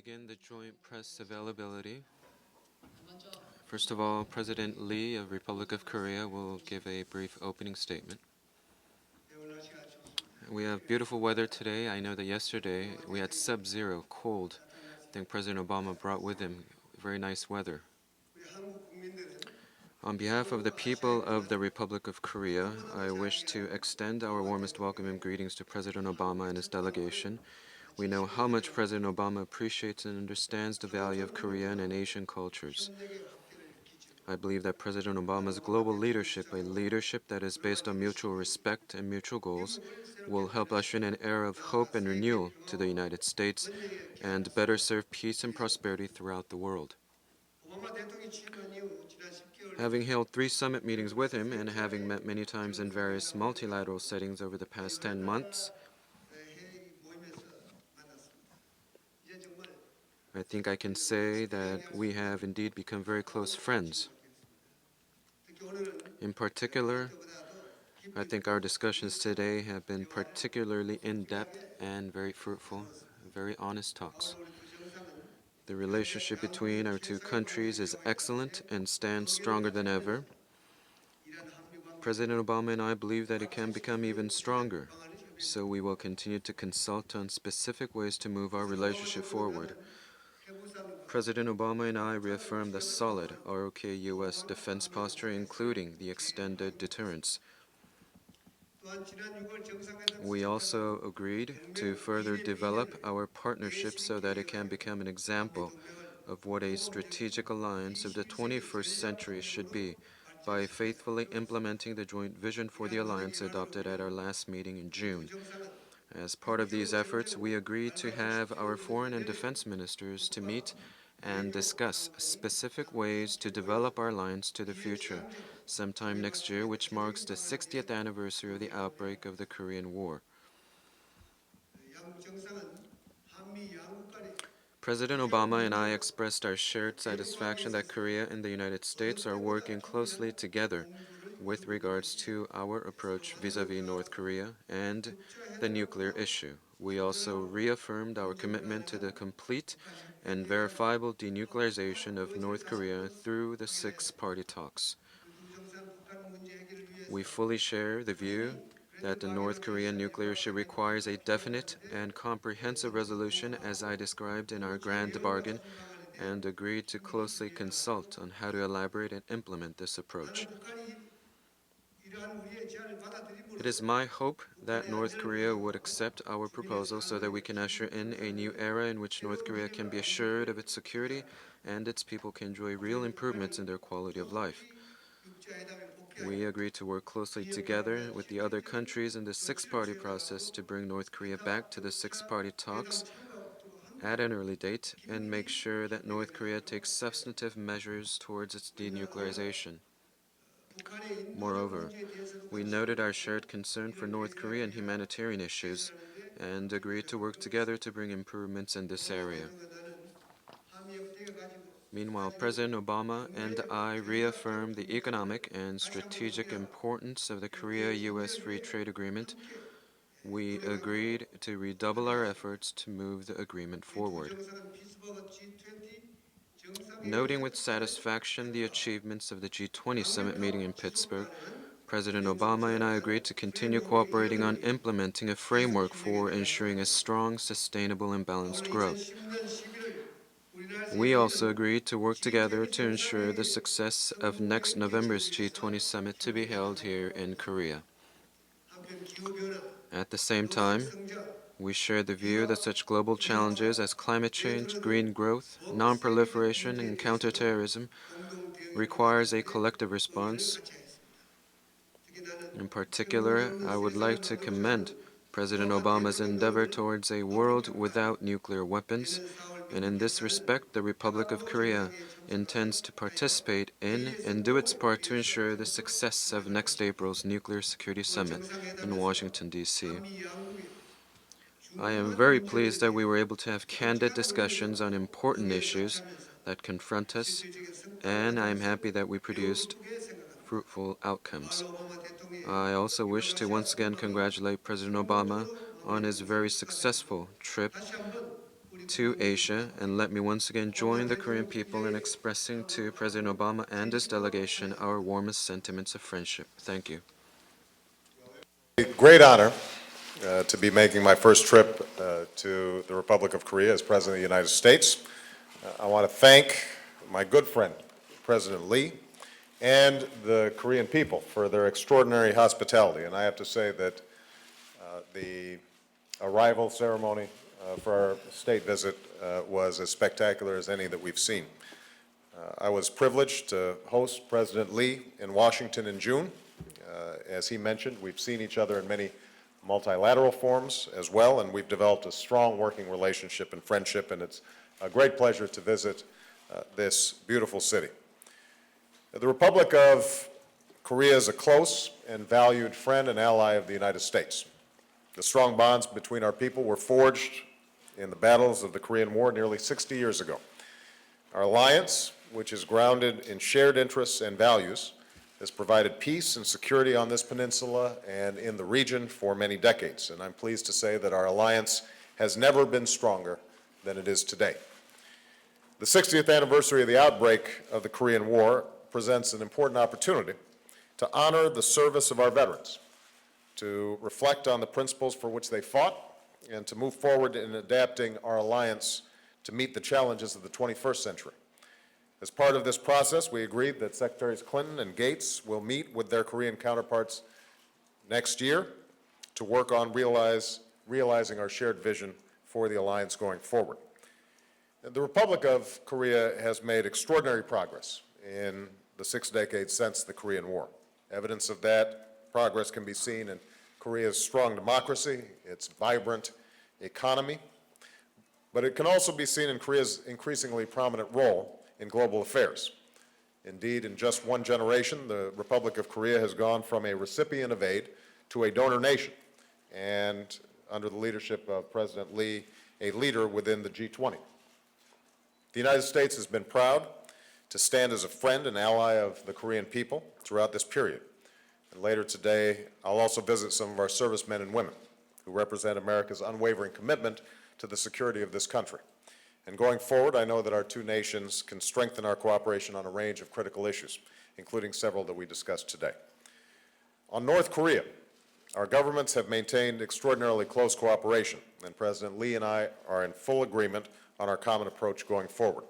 begin the joint press availability. First of all, President Lee of Republic of Korea will give a brief opening statement. We have beautiful weather today. I know that yesterday we had sub-zero cold. I think President Obama brought with him very nice weather. On behalf of the people of the Republic of Korea, I wish to extend our warmest welcome and greetings to President Obama and his delegation. We know how much President Obama appreciates and understands the value of Korean and Asian cultures. I believe that President Obama's global leadership, a leadership that is based on mutual respect and mutual goals, will help usher in an era of hope and renewal to the United States and better serve peace and prosperity throughout the world. Having held 3 summit meetings with him and having met many times in various multilateral settings over the past 10 months, I think I can say that we have indeed become very close friends. In particular, I think our discussions today have been particularly in-depth and very fruitful, very honest talks. The relationship between our two countries is excellent and stands stronger than ever. President Obama and I believe that it can become even stronger, so we will continue to consult on specific ways to move our relationship forward. President Obama and I reaffirmed the solid ROK-US defense posture, including the extended deterrence. We also agreed to further develop our partnership so that it can become an example of what a strategic alliance of the 21st century should be by faithfully implementing the joint vision for the alliance adopted at our last meeting in June. As part of these efforts, we agreed to have our foreign and defense ministers to meet and discuss specific ways to develop our alliance to the future, sometime next year, which marks the 60th anniversary of the outbreak of the Korean War. President Obama and I expressed our shared satisfaction that Korea and the United States are working closely together with regards to our approach vis-à-vis North Korea and the nuclear issue. We also reaffirmed our commitment to the complete and verifiable denuclearization of North Korea through the 6-party talks. We fully share the view that the North Korean nuclear issue requires a definite and comprehensive resolution as I described in our grand bargain, and agreed to closely consult on how to elaborate and implement this approach. It is my hope that North Korea would accept our proposal so that we can usher in a new era in which North Korea can be assured of its security and its people can enjoy real improvements in their quality of life. We agreed to work closely together with the other countries in the 6-party process to bring North Korea back to the 6-party talks at an early date and make sure that North Korea takes substantive measures towards its denuclearization. Moreover, we noted our shared concern for North Korean humanitarian issues and agreed to work together to bring improvements in this area. Meanwhile, President Obama and I reaffirmed the economic and strategic importance of the Korea-U.S. Free Trade Agreement. We agreed to redouble our efforts to move the agreement forward. Noting with satisfaction the achievements of the G20 summit meeting in Pittsburgh, President Obama and I agreed to continue cooperating on implementing a framework for ensuring a strong, sustainable, and balanced growth. We also agreed to work together to ensure the success of next November's G20 summit to be held here in Korea. At the same time, we share the view that such global challenges as climate change, green growth, non-proliferation, and counterterrorism requires a collective response. In particular, I would like to commend President Obama's endeavor towards a world without nuclear weapons, and in this respect, the Republic of Korea intends to participate in and do its part to ensure the success of next April's Nuclear Security Summit in Washington, D.C. I am very pleased that we were able to have candid discussions on important issues that confront us, and I am happy that we produced fruitful outcomes. I also wish to once again congratulate President Obama on his very successful trip to Asia, and let me once again join the Korean people in expressing to President Obama and his delegation our warmest sentiments of friendship. Thank you. Great honor to be making my first trip to the Republic of Korea as President of the United States. I want to thank my good friend, President Lee, and the Korean people for their extraordinary hospitality. And I have to say that the arrival ceremony for our state visit was as spectacular as any that we've seen. I was privileged to host President Lee in Washington in June. As he mentioned, we've seen each other in many multilateral forums as well, and we've developed a strong working relationship and friendship, and it's a great pleasure to visit this beautiful city. The Republic of Korea is a close and valued friend and ally of the United States. The strong bonds between our people were forged in the battles of the Korean War nearly 60 years ago. Our alliance, which is grounded in shared interests and values, has provided peace and security on this peninsula and in the region for many decades. And I'm pleased to say that our alliance has never been stronger than it is today. The 60th anniversary of the outbreak of the Korean War presents an important opportunity to honor the service of our veterans, to reflect on the principles for which they fought, and to move forward in adapting our alliance to meet the challenges of the 21st century. As part of this process, we agreed that Secretaries Clinton and Gates will meet with their Korean counterparts next year to work on realizing our shared vision for the alliance going forward. The Republic of Korea has made extraordinary progress in the 6 decades since the Korean War. Evidence of that progress can be seen in Korea's strong democracy, its vibrant economy, but it can also be seen in Korea's increasingly prominent role in global affairs. Indeed, in just one generation, the Republic of Korea has gone from a recipient of aid to a donor nation, and under the leadership of President Lee, a leader within the G20. The United States has been proud to stand as a friend and ally of the Korean people throughout this period. And later today, I'll also visit some of our servicemen and women who represent America's unwavering commitment to the security of this country. And going forward, I know that our two nations can strengthen our cooperation on a range of critical issues, including several that we discussed today. On North Korea, our governments have maintained extraordinarily close cooperation, and President Lee and I are in full agreement on our common approach going forward.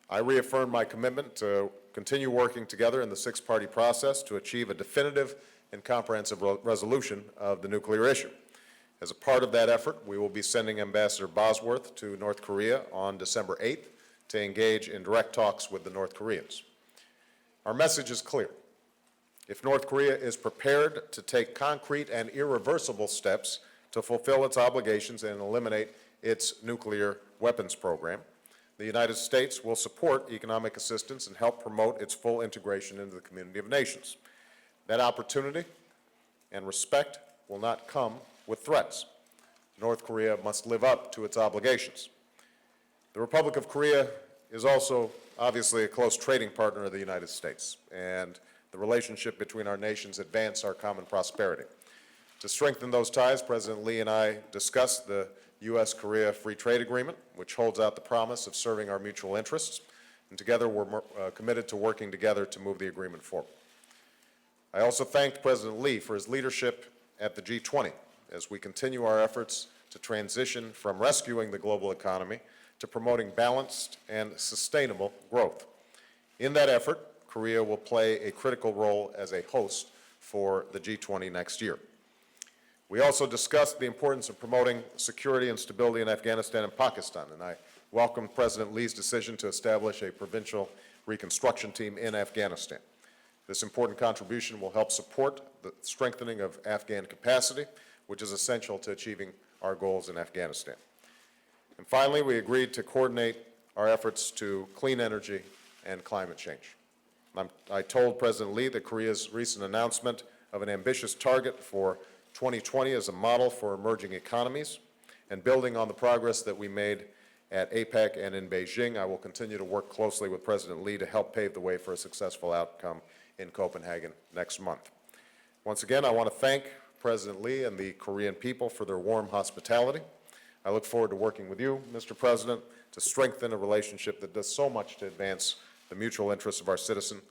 I reaffirm my commitment to continue working together in the six-party process to achieve a definitive and comprehensive resolution of the nuclear issue. As a part of that effort, we will be sending Ambassador Bosworth to North Korea on December 8th to engage in direct talks with the North Koreans. Our message is clear. If North Korea is prepared to take concrete and irreversible steps to fulfill its obligations and eliminate its nuclear weapons program, the United States will support economic assistance and help promote its full integration into the community of nations. That opportunity and respect will not come with threats. North Korea must live up to its obligations. The Republic of Korea is also obviously a close trading partner of the United States, and the relationship between our nations advances our common prosperity. To strengthen those ties, President Lee and I discussed the U.S.-Korea Free Trade Agreement, which holds out the promise of serving our mutual interests, and together we're committed to working together to move the agreement forward. I also thanked President Lee for his leadership at the G20 as we continue our efforts to transition from rescuing the global economy to promoting balanced and sustainable growth. In that effort, Korea will play a critical role as a host for the G20 next year. We also discussed the importance of promoting security and stability in Afghanistan and Pakistan, and I welcomed President Lee's decision to establish a provincial reconstruction team in Afghanistan. This important contribution will help support the strengthening of Afghan capacity, which is essential to achieving our goals in Afghanistan. And finally, we agreed to coordinate our efforts to clean energy and climate change. I told President Lee that Korea's recent announcement of an ambitious target for 2020 as a model for emerging economies, and building on the progress that we made at APEC and in Beijing, I will continue to work closely with President Lee to help pave the way for a successful outcome in Copenhagen next month. Once again, I want to thank President Lee and the Korean people for their warm hospitality. I look forward to working with you, Mr. President, to strengthen a relationship that does so much to advance the mutual interests of our citizen.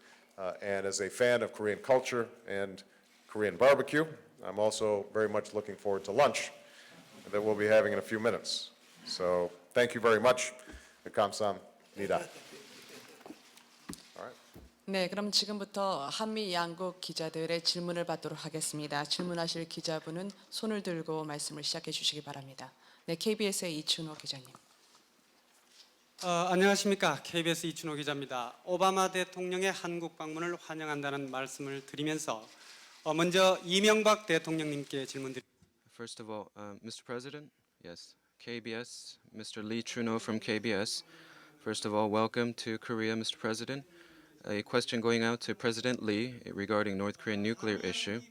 And as a fan of Korean culture and Korean barbecue, I'm also very much looking forward to lunch that we'll be having in a few minutes. So thank you very much. 감사합니다. All right. 네, 그럼 지금부터 한미 양국 기자들의 질문을 받도록 하겠습니다. 질문하실 기자분은 손을 들고 말씀을 시작해 주시기 바랍니다. 네, KBS의 이춘호 기자님. 안녕하십니까. KBS 이춘호 기자입니다. 오바마 대통령의 한국 방문을 환영한다는 말씀을 드리면서 먼저 이명박 대통령님께 질문드립니다. First of all, Mr. President, yes, KBS, Mr. Lee Chun-ho from KBS. First of all, welcome to Korea, Mr. President. A question going out to President Lee regarding North Korean nuclear issue.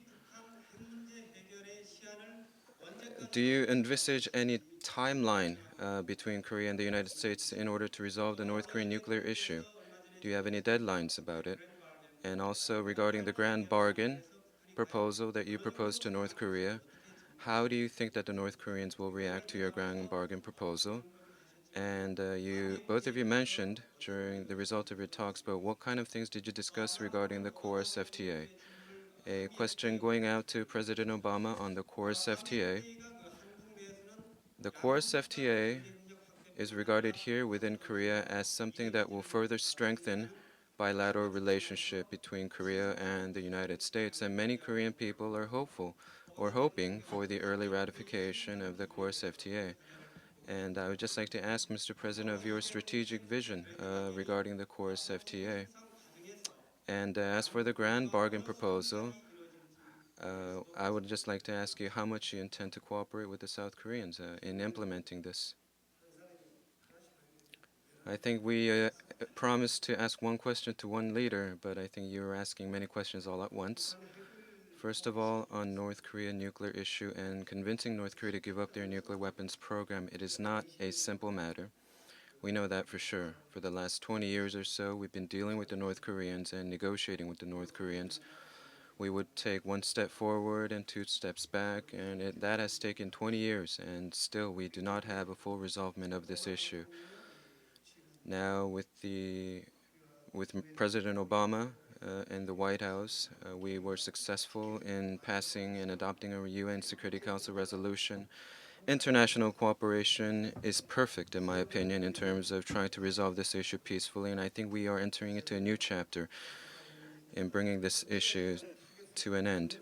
Do you envisage any timeline between Korea and the United States in order to resolve the North Korean nuclear issue? Do you have any deadlines about it? And also regarding the grand bargain proposal that you proposed to North Korea, how do you think that the North Koreans will react to your grand bargain proposal? And both of you mentioned during the result of your talks, but what kind of things did you discuss regarding the Chorus FTA? A question going out to President Obama on the Chorus FTA. The Chorus FTA is regarded here within Korea as something that will further strengthen bilateral relationship between Korea and the United States, and many Korean people are hopeful or hoping for the early ratification of the Chorus FTA. And I would just like to ask Mr. President of your strategic vision regarding the Chorus FTA. And as for the grand bargain proposal, I would just like to ask you how much you intend to cooperate with the South Koreans in implementing this. I think we promised to ask one question to one leader, but I think you were asking many questions all at once. First of all, on North Korean nuclear issue and convincing North Korea to give up their nuclear weapons program, it is not a simple matter. We know that for sure. For the last 20 years or so, we've been dealing with the North Koreans and negotiating with the North Koreans. We would take one step forward and two steps back, and that has taken 20 years, and still we do not have a full resolvement of this issue. Now, with President Obama in the White House, we were successful in passing and adopting a UN Security Council resolution. International cooperation is perfect, in my opinion, in terms of trying to resolve this issue peacefully, and I think we are entering into a new chapter in bringing this issue to an end.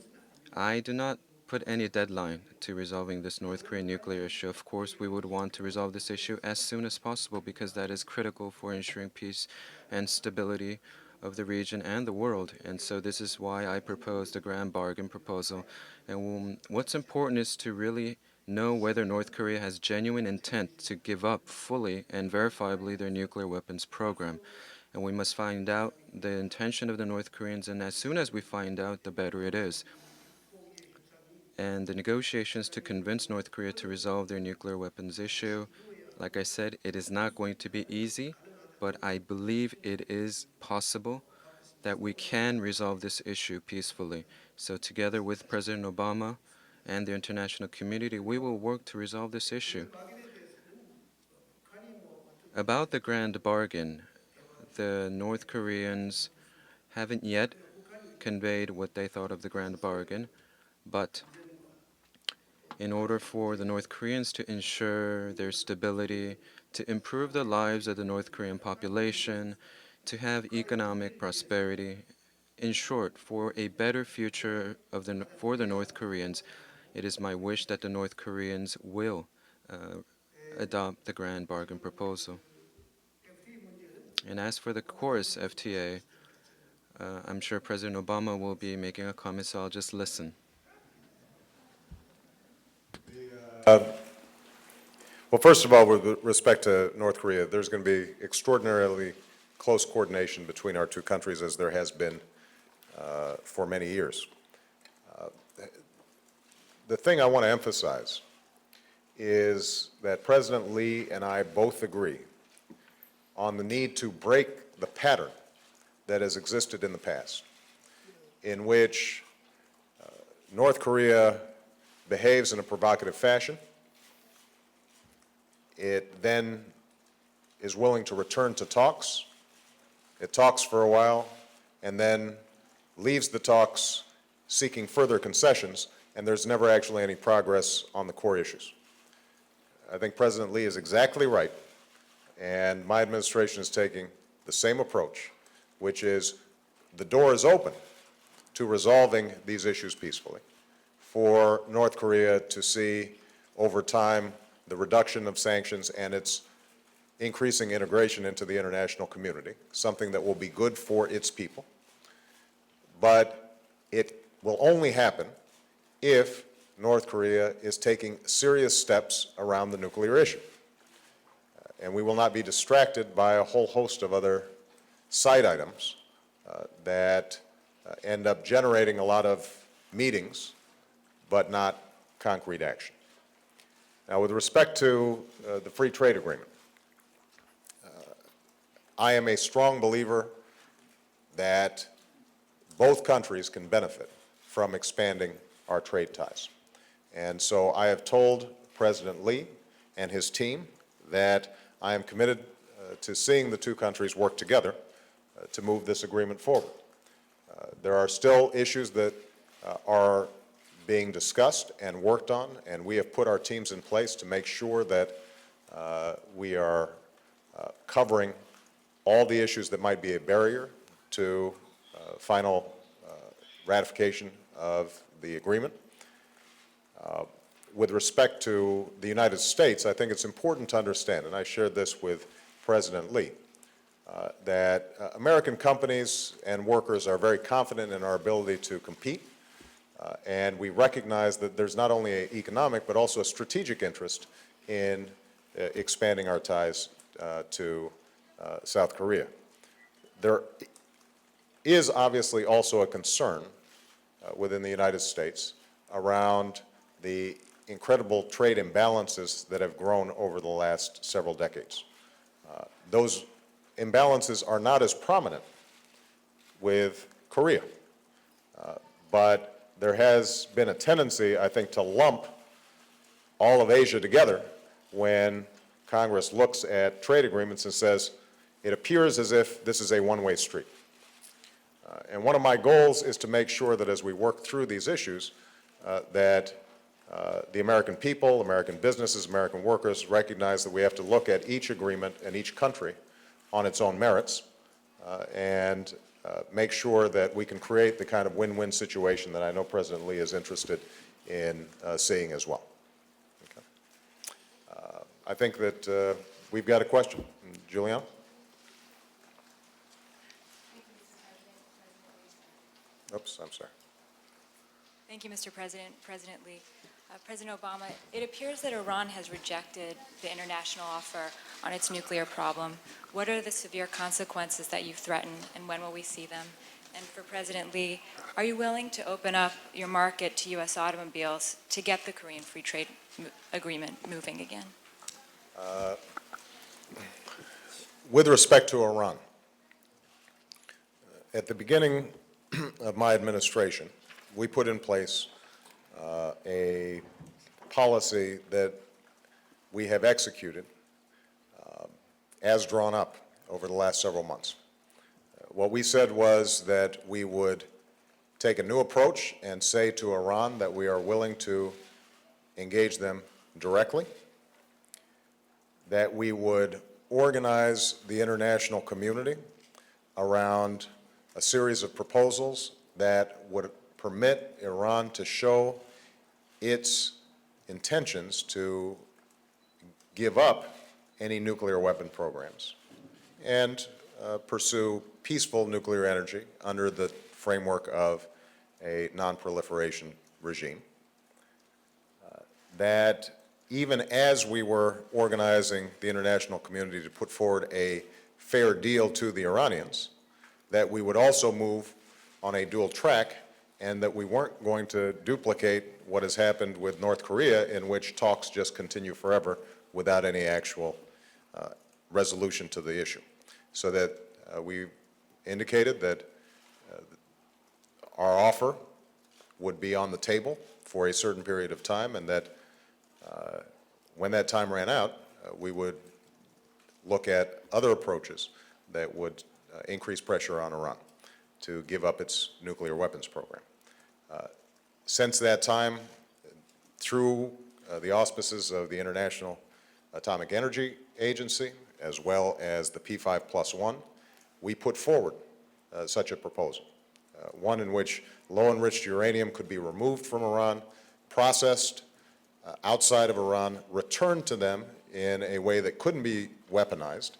I do not put any deadline to resolving this North Korean nuclear issue. Of course, we would want to resolve this issue as soon as possible because that is critical for ensuring peace and stability of the region and the world. And so this is why I proposed a grand bargain proposal. And what's important is to really know whether North Korea has genuine intent to give up fully and verifiably their nuclear weapons program. And we must find out the intention of the North Koreans, and as soon as we find out, the better it is. And the negotiations to convince North Korea to resolve their nuclear weapons issue, like I said, it is not going to be easy, but I believe it is possible that we can resolve this issue peacefully. So together with President Obama and the international community, we will work to resolve this issue. About the grand bargain, the North Koreans haven't yet conveyed what they thought of the grand bargain, but in order for the North Koreans to ensure their stability, to improve the lives of the North Korean population, to have economic prosperity, in short, for a better future for the North Koreans, it is my wish that the North Koreans will adopt the grand bargain proposal. And as for the Chorus FTA, I'm sure President Obama will be making a comment, so I'll just listen. Well, first of all, with respect to North Korea, there's going to be extraordinarily close coordination between our two countries, as there has been for many years. The thing I want to emphasize is that President Lee and I both agree on the need to break the pattern that has existed in the past, in which North Korea behaves in a provocative fashion, it then is willing to return to talks. It talks for a while, and then leaves the talks seeking further concessions, and there's never actually any progress on the core issues. I think President Lee is exactly right, and my administration is taking the same approach, which is the door is open to resolving these issues peacefully, for North Korea to see over time the reduction of sanctions and its increasing integration into the international community, something that will be good for its people. But it will only happen if North Korea is taking serious steps around the nuclear issue. And we will not be distracted by a whole host of other side items that end up generating a lot of meetings, but not concrete action. Now, with respect to the free trade agreement, I am a strong believer that both countries can benefit from expanding our trade ties. And so I have told President Lee and his team that I am committed to seeing the two countries work together to move this agreement forward. There are still issues that are being discussed and worked on, and we have put our teams in place to make sure that we are covering all the issues that might be a barrier to final ratification of the agreement. With respect to the United States, I think it's important to understand, and I shared this with President Lee, that American companies and workers are very confident in our ability to compete, and we recognize that there's not only an economic but also a strategic interest in expanding our ties to South Korea. There is obviously also a concern within the United States around the incredible trade imbalances that have grown over the last several decades. Those imbalances are not as prominent with Korea, but there has been a tendency, I think, to lump all of Asia together when Congress looks at trade agreements and says, it appears as if this is a one-way street. And one of my goals is to make sure that as we work through these issues, that the American people, American businesses, American workers recognize that we have to look at each agreement and each country on its own merits and make sure that we can create the kind of win-win situation that I know President Lee is interested in seeing as well. Okay. I think that we've got a question. Julianne? Oops, I'm sorry. Thank you, Mr. President. President Lee. President Obama, it appears that Iran has rejected the international offer on its nuclear problem. What are the severe consequences that you threaten, and when will we see them? And for President Lee, are you willing to open up your market to U.S. automobiles to get the Korean Free Trade Agreement moving again? With respect to Iran, at the beginning of my administration, we put in place a policy that we have executed as drawn up over the last several months. What we said was that we would take a new approach and say to Iran that we are willing to engage them directly, that we would organize the international community around a series of proposals that would permit Iran to show its intentions to give up any nuclear weapon programs and pursue peaceful nuclear energy under the framework of a non-proliferation regime. That even as we were organizing the international community to put forward a fair deal to the Iranians, that we would also move on a dual track and that we weren't going to duplicate what has happened with North Korea, in which talks just continue forever without any actual resolution to the issue. So that we indicated that our offer would be on the table for a certain period of time, and that when that time ran out, we would look at other approaches that would increase pressure on Iran to give up its nuclear weapons program. Since that time, through the auspices of the International Atomic Energy Agency, as well as the P5+1, we put forward such a proposal, one in which low-enriched uranium could be removed from Iran, processed outside of Iran, returned to them in a way that couldn't be weaponized,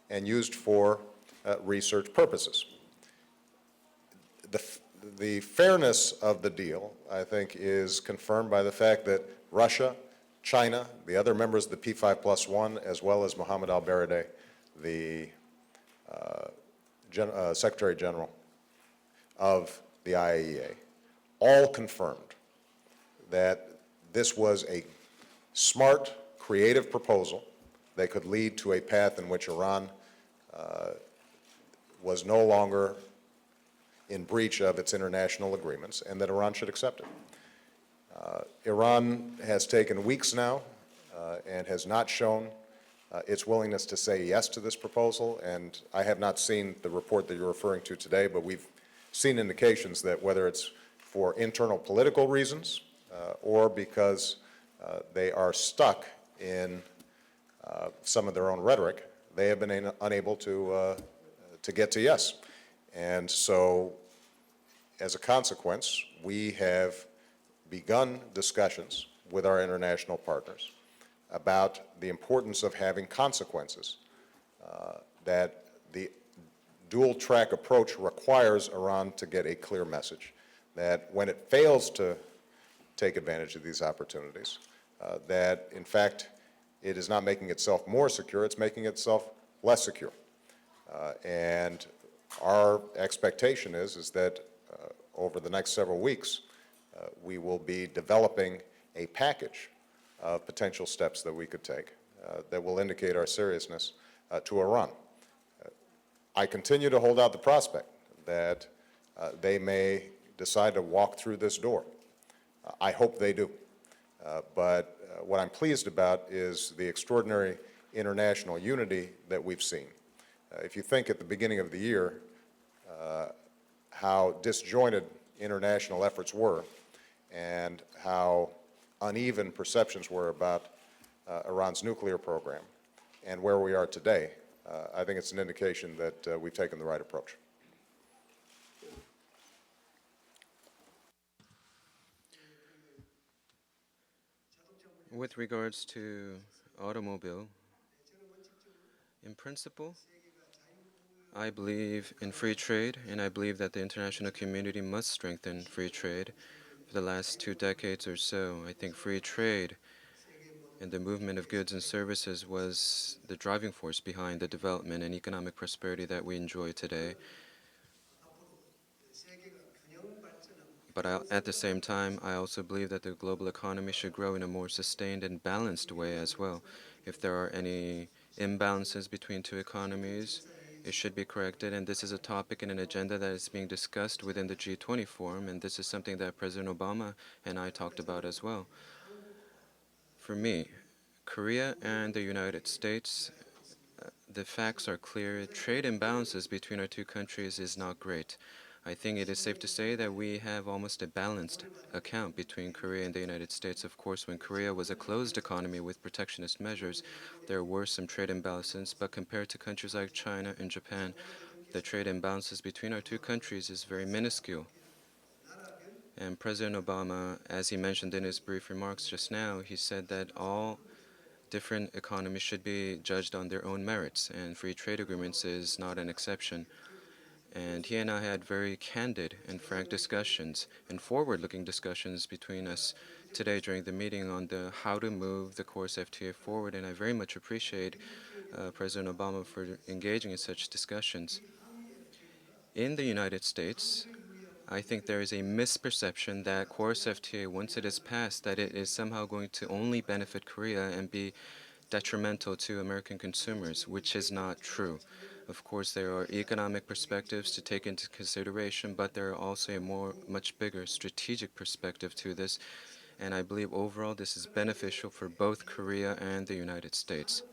and used for research purposes. The fairness of the deal, I think, is confirmed by the fact that Russia, China, the other members of the P5+1, as well as Mohammed al-Baradei, the Secretary General of the IAEA, all confirmed that this was a smart, creative proposal that could lead to a path in which Iran was no longer in breach of its international agreements, and that Iran should accept it. Iran has taken weeks now and has not shown its willingness to say yes to this proposal, and I have not seen the report that you're referring to today, but we've seen indications that whether it's for internal political reasons or because they are stuck in some of their own rhetoric, they have been unable to get to yes. And so, as a consequence, we have begun discussions with our international partners about the importance of having consequences, that the dual-track approach requires Iran to get a clear message that when it fails to take advantage of these opportunities, that, in fact, it is not making itself more secure, it's making itself less secure. And our expectation is that over the next several weeks, we will be developing a package of potential steps that we could take that will indicate our seriousness to Iran. I continue to hold out the prospect that they may decide to walk through this door. I hope they do. But what I'm pleased about is the extraordinary international unity that we've seen. If you think at the beginning of the year how disjointed international efforts were and how uneven perceptions were about Iran's nuclear program and where we are today, I think it's an indication that we've taken the right approach. With regards to automobile, in principle, I believe in free trade, and I believe that the international community must strengthen free trade. For the last 2 decades or so, I think free trade and the movement of goods and services was the driving force behind the development and economic prosperity that we enjoy today. But at the same time, I also believe that the global economy should grow in a more sustained and balanced way as well. If there are any imbalances between two economies, it should be corrected, and this is a topic and an agenda that is being discussed within the G20 forum, and this is something that President Obama and I talked about as well. For me, Korea and the United States, the facts are clear. Trade imbalances between our two countries is not great. I think it is safe to say that we have almost a balanced account between Korea and the United States. Of course, when Korea was a closed economy with protectionist measures, there were some trade imbalances, but compared to countries like China and Japan, the trade imbalances between our two countries is very minuscule. And President Obama, as he mentioned in his brief remarks just now, he said that all different economies should be judged on their own merits, and free trade agreements is not an exception. And he and I had very candid and frank discussions and forward-looking discussions between us today during the meeting on how to move the course FTA forward. And I very much appreciate President Obama for engaging in such discussions. In the United States, I think there is a misperception that course FTA, once it is passed, that it is somehow going to only benefit Korea and be detrimental to American consumers, which is not true. Of course, there are economic perspectives to take into consideration, but there are also a much bigger strategic perspective to this, and I believe overall this is beneficial for both Korea and the United States.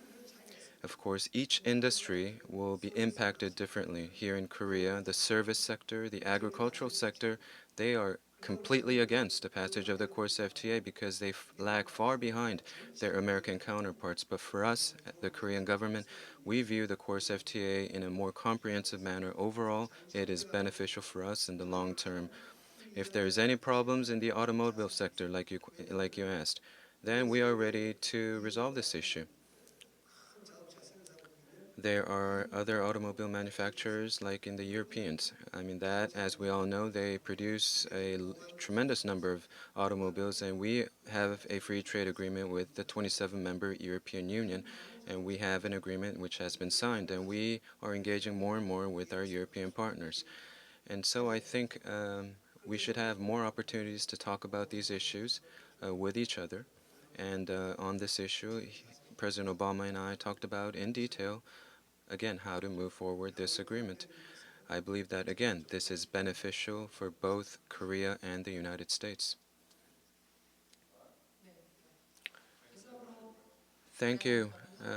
Of course, each industry will be impacted differently. Here in Korea, the service sector, the agricultural sector, they are completely against the passage of the course FTA because they lag far behind their American counterparts. But for us, the Korean government, we view the course FTA in a more comprehensive manner. Overall, it is beneficial for us in the long term. If there's any problems in the automobile sector, like you asked, then we are ready to resolve this issue. There are other automobile manufacturers like in the Europeans. I mean that, as we all know, they produce a tremendous number of automobiles, and we have a free trade agreement with the 27-member European Union, and we have an agreement which has been signed, and we are engaging more and more with our European partners. And so I think we should have more opportunities to talk about these issues with each other. And on this issue, President Obama and I talked about in detail again how to move forward this agreement. I believe that again this is beneficial for both Korea and the United States. Thank you.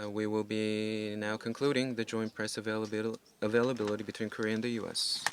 We will be now concluding the joint press availability between Korea and the U.S.